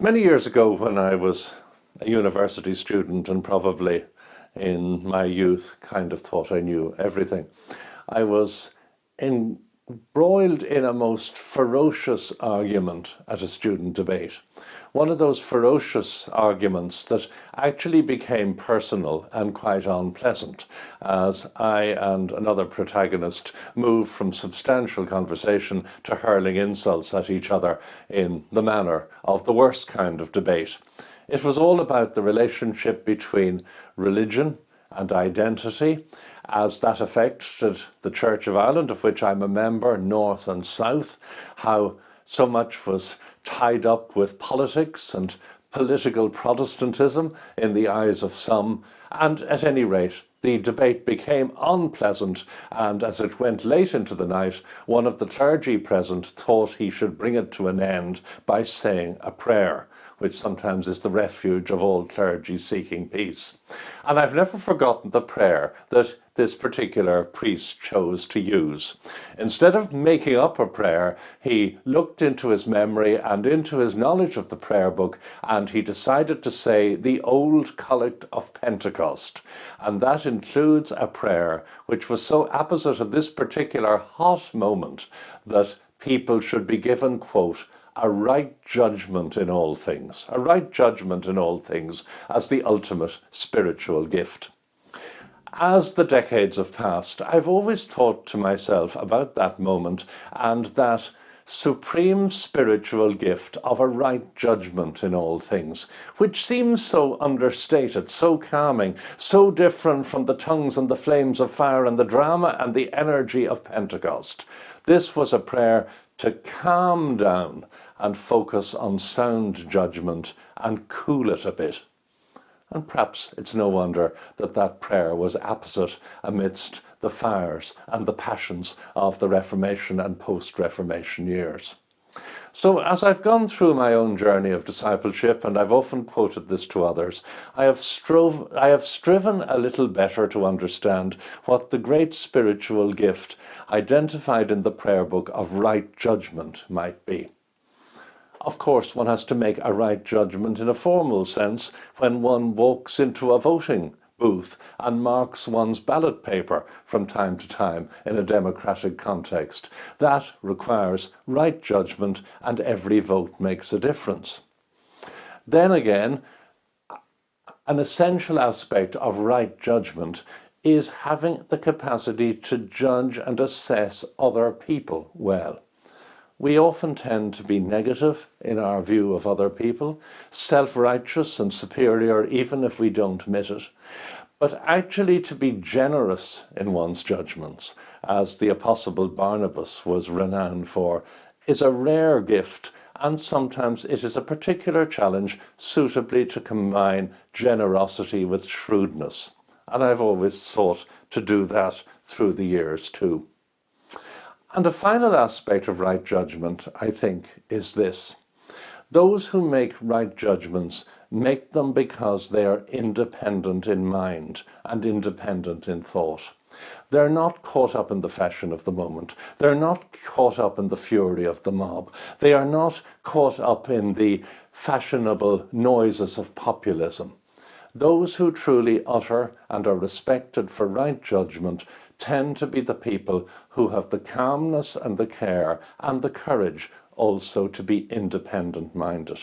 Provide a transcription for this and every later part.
Many years ago, when I was a university student and probably in my youth kind of thought I knew everything, I was embroiled in a most ferocious argument at a student debate. One of those ferocious arguments that actually became personal and quite unpleasant as I and another protagonist moved from substantial conversation to hurling insults at each other in the manner of the worst kind of debate. It was all about the relationship between religion and identity, as that affected the Church of Ireland, of which I'm a member, North and South, how so much was tied up with politics and political Protestantism in the eyes of some, and at any rate, the debate became unpleasant, and as it went late into the night, one of the clergy present thought he should bring it to an end by saying a prayer, which sometimes is the refuge of all clergy seeking peace. And I've never forgotten the prayer that this particular priest chose to use. Instead of making up a prayer, he looked into his memory and into his knowledge of the prayer book, and he decided to say the old collect of Pentecost. And that includes a prayer which was so apposite of this particular hot moment that people should be given, quote, a right judgment in all things, a right judgment in all things as the ultimate spiritual gift. As the decades have passed, I've always thought to myself about that moment and that supreme spiritual gift of a right judgment in all things, which seems so understated, so calming, so different from the tongues and the flames of fire and the drama and the energy of Pentecost. This was a prayer to calm down and focus on sound judgment and cool it a bit. And perhaps it's no wonder that that prayer was apposite amidst the fires and the passions of the Reformation and post-Reformation years. So as I've gone through my own journey of discipleship, and I've often quoted this to others, I have striven a little better to understand what the great spiritual gift identified in the prayer book of right judgment might be. Of course, one has to make a right judgment in a formal sense when one walks into a voting booth and marks one's ballot paper from time to time in a democratic context. That requires right judgment, and every vote makes a difference. Then again, an essential aspect of right judgment is having the capacity to judge and assess other people well. We often tend to be negative in our view of other people, self-righteous and superior even if we don't admit it, but actually to be generous in one's judgments, as the Apostle Barnabas was renowned for, is a rare gift, and sometimes it is a particular challenge suitably to combine generosity with shrewdness. And I've always sought to do that through the years too. And a final aspect of right judgment, I think, is this. Those who make right judgments make them because they are independent in mind and independent in thought. They're not caught up in the fashion of the moment. They're not caught up in the fury of the mob. They are not caught up in the fashionable noises of populism. Those who truly utter and are respected for right judgment tend to be the people who have the calmness and the care and the courage also to be independent-minded.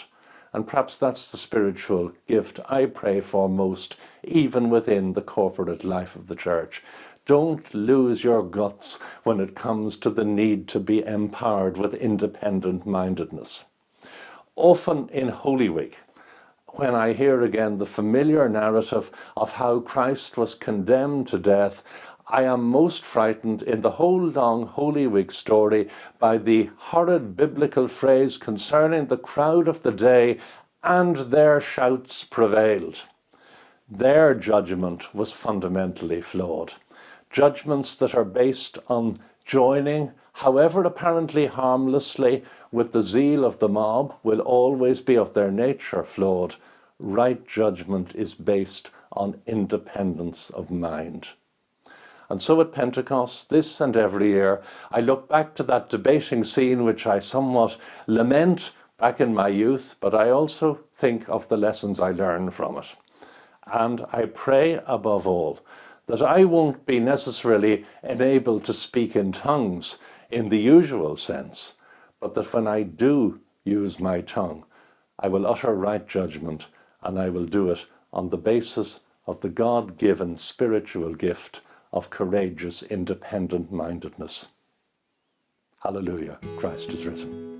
And perhaps that's the spiritual gift I pray for most, even within the corporate life of the church. Don't lose your guts when it comes to the need to be empowered with independent-mindedness. Often in Holy Week, when I hear again the familiar narrative of how Christ was condemned to death, I am most frightened in the whole long Holy Week story by the horrid biblical phrase concerning the crowd of the day, and their shouts prevailed. Their judgment was fundamentally flawed. Judgments that are based on joining, however apparently harmlessly, with the zeal of the mob will always be of their nature flawed. Right judgment is based on independence of mind. And so at Pentecost, this and every year, I look back to that debating scene which I somewhat lament, back in my youth, but I also think of the lessons I learned from it. And I pray above all that I won't be necessarily enabled to speak in tongues in the usual sense, but that when I do use my tongue, I will utter right judgment, and I will do it on the basis of the God-given spiritual gift of courageous, independent mindedness. Hallelujah, Christ is risen.